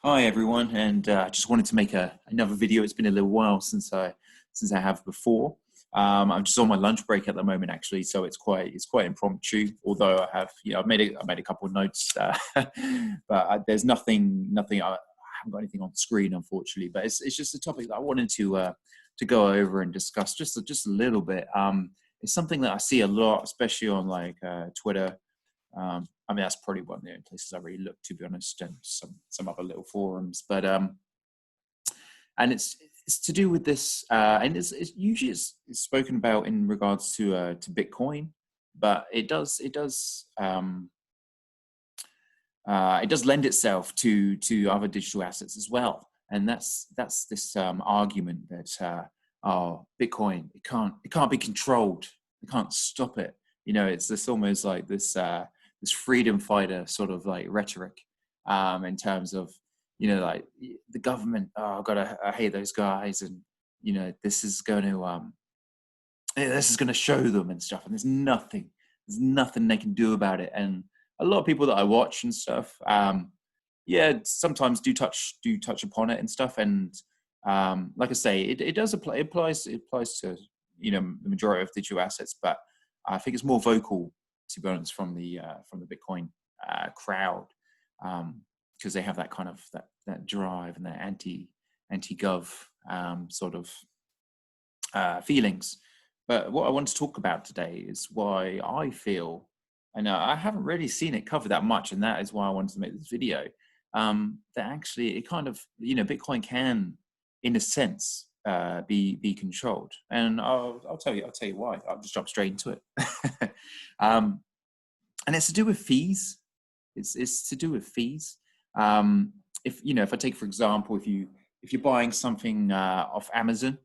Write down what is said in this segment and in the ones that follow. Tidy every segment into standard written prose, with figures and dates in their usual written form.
Hi everyone, and I just wanted to make another video. It's been a little while since I have before. I'm just on my lunch break at the moment, actually, so it's quite impromptu. Although I have, I made a couple of notes, but there's nothing. I haven't got anything on the screen, unfortunately. But it's just a topic that I wanted to go over and discuss just a little bit. It's something that I see a lot, especially on like Twitter. I mean, that's probably one of the only places I really look, to be honest, and some other little forums. But and it's to do with this, and it's usually it's spoken about in regards to Bitcoin, but it does lend itself to other digital assets as well, and that's this argument that Bitcoin, it can't be controlled, it can't stop it. It's this almost like this freedom fighter sort of like rhetoric, in terms of like the government. Oh God, I hate those guys, and this is going to show them and stuff, and there's nothing they can do about it. And a lot of people that I watch and stuff, yeah, sometimes do touch upon it and stuff. And like I say, it does apply. It applies to the majority of digital assets, but I think it's more vocal, to be honest, from the Bitcoin crowd, because they have that kind of that drive and that anti-gov sort of feelings. But what I want to talk about today is why I feel, and I haven't really seen it covered that much, and that is why I wanted to make this video. That actually, it kind of, Bitcoin can, in a sense, be controlled, and I'll tell you why. I'll just jump straight into it. And it's to do with fees. It's to do with fees. If I take, for example, if you're buying something off Amazon,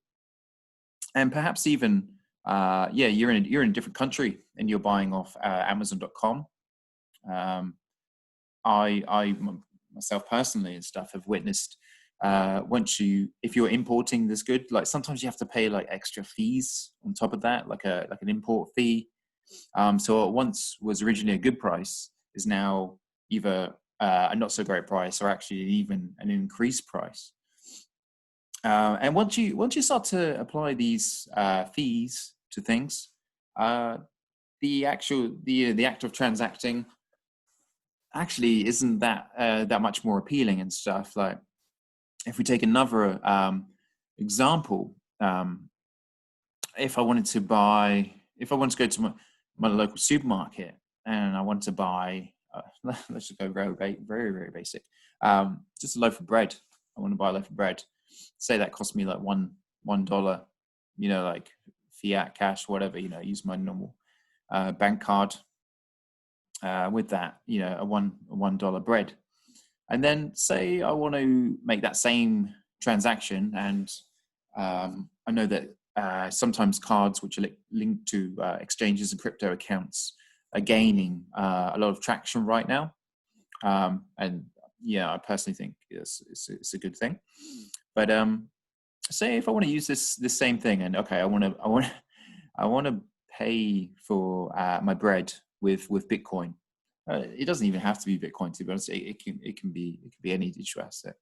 and perhaps even you're in a different country and you're buying off Amazon.com. I myself personally and stuff have witnessed, if you're importing this good, like sometimes you have to pay like extra fees on top of that, like an import fee. So what once was originally a good price is now either a not so great price, or actually even an increased price. And once you start to apply these fees to things, the act of transacting actually isn't that much more appealing and stuff. Like, if we take another example, if I wanted to go to my local supermarket and I want to buy, let's just go very, very, very basic, just a loaf of bread. I want to buy a loaf of bread. Say that cost me like $1, like fiat cash, whatever. Use my normal bank card with that, a $1 bread. And then say I want to make that same transaction, and I know that sometimes cards which are linked to exchanges and crypto accounts are gaining a lot of traction right now. And yeah, I personally think it's a good thing. But say if I want to use this same thing, and okay, I want to pay for my bread with Bitcoin. It doesn't even have to be Bitcoin, to be honest. It can be any digital asset.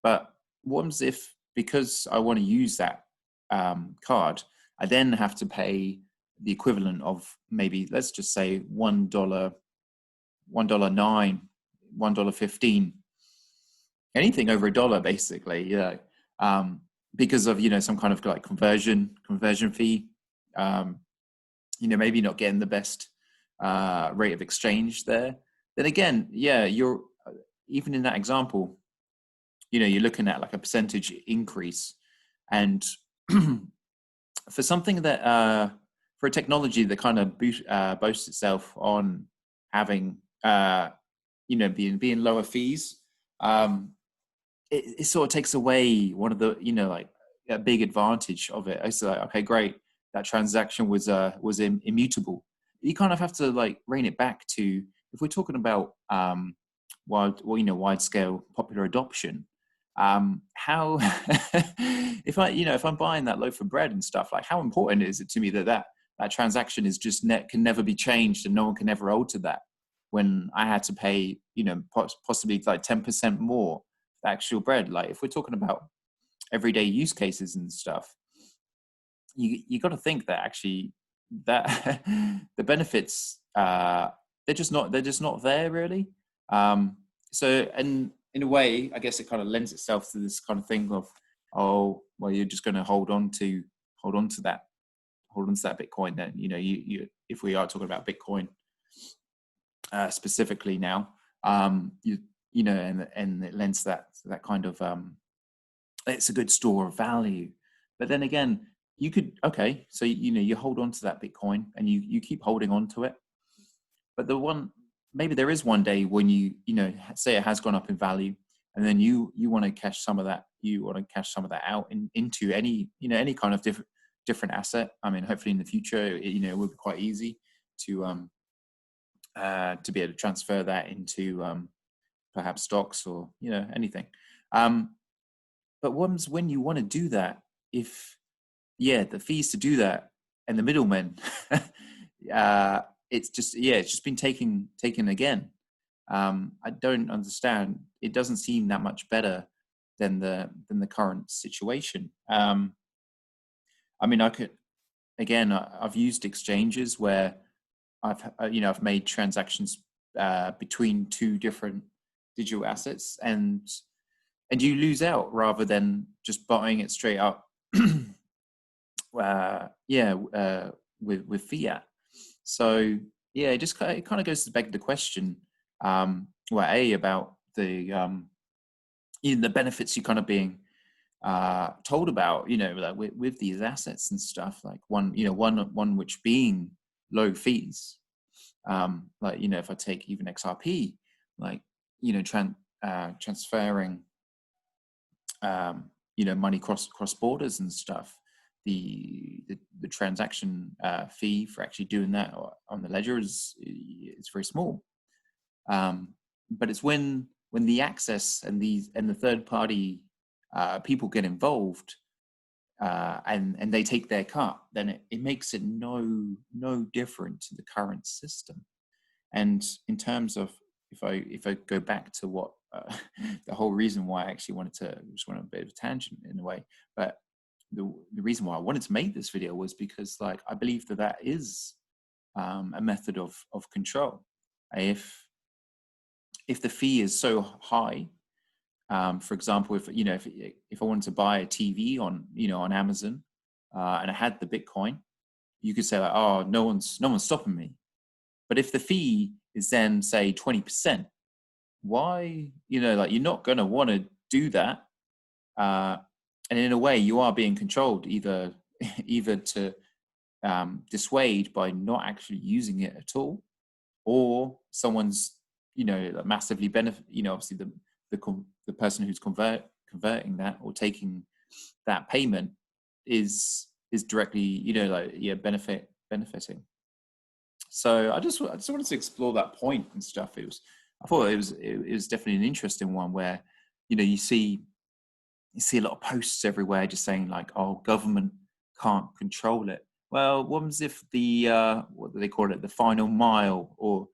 But what happens if, because I want to use that card, I then have to pay the equivalent of, maybe, let's just say $1, $1.09, $1.15, anything over $1, basically, because of some kind of like conversion fee. Maybe not getting the best rate of exchange there. Then again, you're, even in that example, you're looking at like a percentage increase. And for something that for a technology that kind of boasts itself on having being lower fees, it sort of takes away one of the like a big advantage of it. It's like, okay, great, that transaction was immutable. You kind of have to like rein it back to, if we're talking about wide scale popular adoption, how if I'm buying that loaf of bread and stuff, like, how important is it to me that transaction is just can never be changed, and no one can ever alter that, when I had to pay possibly like 10% more the actual bread. Like if we're talking about everyday use cases and stuff, you got to think that actually that the benefits they're just not there really. So and in a way, I guess it kind of lends itself to this kind of thing of, oh well, you're just going to hold on to that Bitcoin. Then you if we are talking about Bitcoin specifically now, and it lends that kind of it's a good store of value. But then again, you could, okay, so you hold on to that Bitcoin and you keep holding on to it. But maybe there is one day when you say it has gone up in value, and then you want to cash some of that, out into any kind of different asset. I mean, hopefully in the future, it will be quite easy to be able to transfer that into perhaps stocks or anything. But when you want to do that, if the fees to do that and the middlemen, it's just been taken again. I don't understand. It doesn't seem that much better than the current situation. I mean, I've used exchanges where I've made transactions between two different digital assets, and you lose out rather than just buying it straight up. With fiat. So it kind of goes to beg the question, about the benefits you're kind of being told about, like with these assets and stuff, like one which being low fees. Like if I take even XRP, like transferring money cross borders and stuff, the transaction fee for actually doing that on the ledger is very small. But it's when the access and the third party people get involved and they take their cut, then it makes it no different to the current system. And in terms of, if I go back to what the whole reason why I actually went a bit of a tangent in a way, but the reason why I wanted to make this video was because, like, I believe that is a method of control. If the fee is so high, for example, if I wanted to buy a TV on Amazon and I had the Bitcoin, you could say like, oh, no one's stopping me. But if the fee is then say 20%, why, like, you're not going to want to do that. And in a way, you are being controlled either to dissuade by not actually using it at all, or someone's massively benefit. Obviously the person who's converting that or taking that payment is directly benefiting. So I just wanted to explore that point and stuff. I thought it was definitely an interesting one where you see a lot of posts everywhere just saying like, oh, government can't control it. Well, what was if the what do they call it, the final mile, or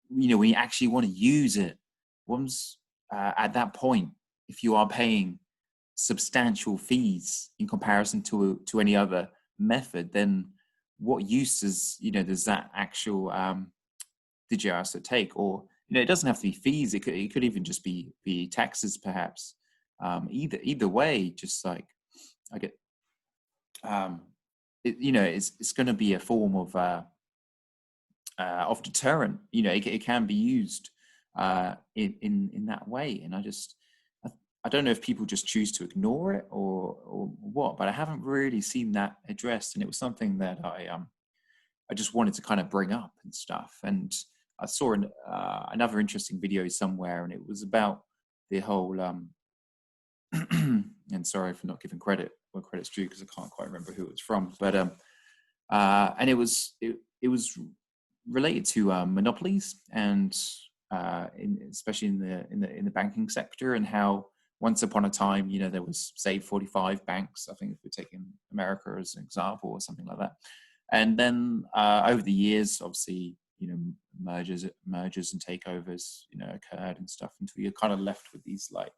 when you actually want to use it, once at that point, if you are paying substantial fees in comparison to any other method, then what use does that actual digital asset take? Or it doesn't have to be fees. It could even just be taxes, perhaps. Either way, just like I get, it's going to be a form of deterrent. It can be used in that way, and I don't know if people just choose to ignore it or what, but I haven't really seen that addressed, and it was something that I just wanted to kind of bring up and stuff. And I saw another interesting video somewhere, and it was about the whole and sorry for not giving credit where credit's due, because I can't quite remember who it was from, but and it was related to monopolies, and especially in the banking sector, and how once upon a time, there was, say, 45 banks, I think, if we're taking America as an example or something like that. And then over the years, obviously, mergers and takeovers, occurred and stuff, until you're kind of left with these, like,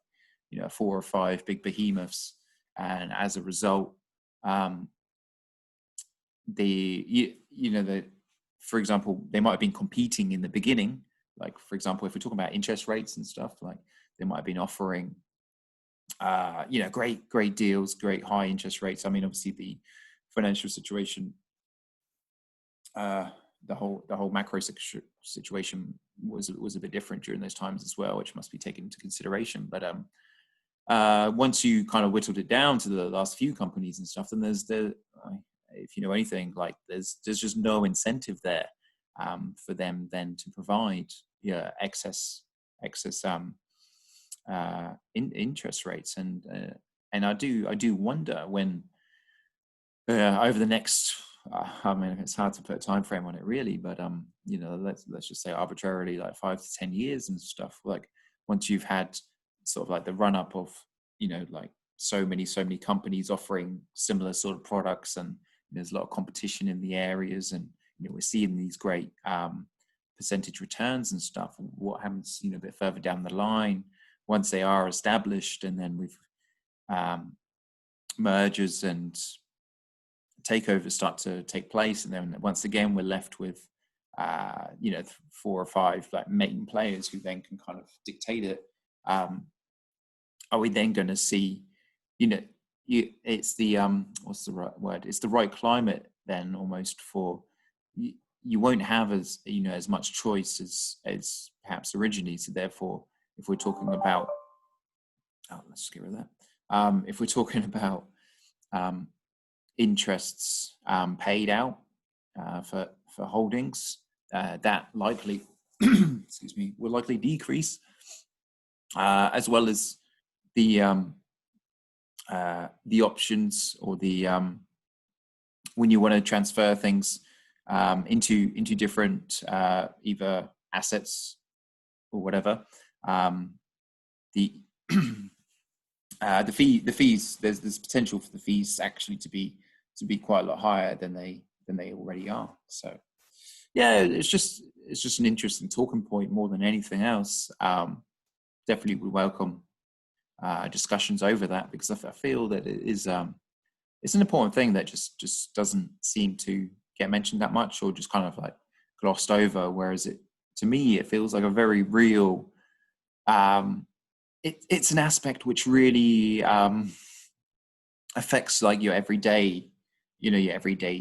4 or 5 big behemoths, and as a result, um, for example, they might have been competing in the beginning. Like, for example, if we're talking about interest rates and stuff, like they might have been offering, great deals, great high interest rates. I mean, obviously the financial situation, the whole macro situation was a bit different during those times as well, which must be taken into consideration. But once you kind of whittled it down to the last few companies and stuff, then if you know anything, like there's just no incentive there for them then to provide excess interest rates, and I do wonder when over the next I mean, it's hard to put a time frame on it really, but let's just say arbitrarily like 5 to 10 years and stuff, like once you've had sort of like the run up of like so many companies offering similar sort of products, and there's a lot of competition in the areas, and we're seeing these great percentage returns and stuff. What happens a bit further down the line once they are established, and then with mergers and takeovers start to take place, and then once again we're left with 4 or 5 like main players who then can kind of dictate it. Are we then going to see it's the what's the right word, it's the right climate then almost for you won't have as much choice as perhaps originally, so therefore if we're talking about let's just get rid of that. If we're talking about interests paid out for holdings, that likely excuse me, will likely decrease, as well as the options, or the when you want to transfer things into different either assets or whatever, the the fees, there's potential for the fees actually to be quite a lot higher than they already are. So yeah, it's just an interesting talking point more than anything else. Definitely would welcome discussions over that, because I feel that it is it's an important thing that just doesn't seem to get mentioned that much, or just kind of like glossed over, whereas to me it feels like a very real it's an aspect which really affects like your everyday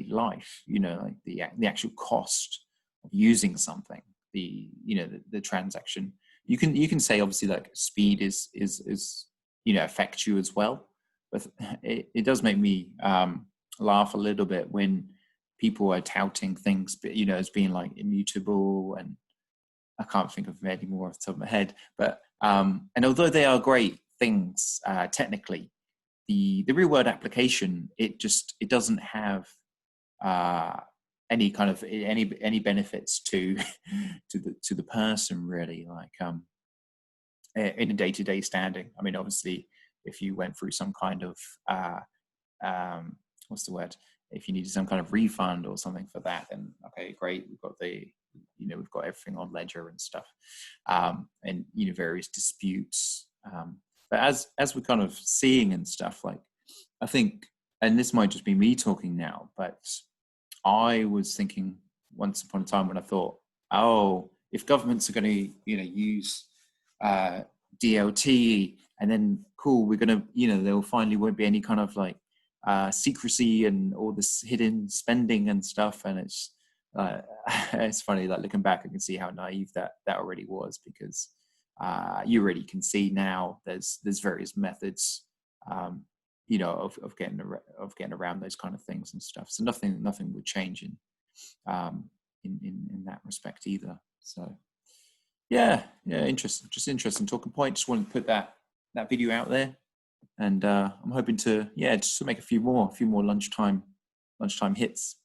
life, like the actual cost of using something, the transaction. You can say obviously like speed is affects you as well, but it does make me laugh a little bit when people are touting things as being like immutable, and I can't think of any more off the top of my head, but and although they are great things technically, the real world application, it doesn't have any kind of any benefits to to the person really, like in a day-to-day standing. I mean, obviously if you went through some kind of what's the word, if you needed some kind of refund or something for that, then okay, great, we've got we've got everything on ledger and stuff, and various disputes, but as we're kind of seeing and stuff, like I think, and this might just be me talking now, but I was thinking once upon a time when I thought, oh, if governments are going to use DLT, and then cool, we're going to there finally won't be any kind of like secrecy and all this hidden spending and stuff, and it's funny, like looking back I can see how naive that already was, because you already can see now there's various methods of getting around those kind of things and stuff. So nothing would change in that respect either. So yeah, interesting talking point. Just wanted to put that video out there, and I'm hoping to just to make a few more lunchtime hits.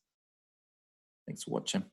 Thanks for watching.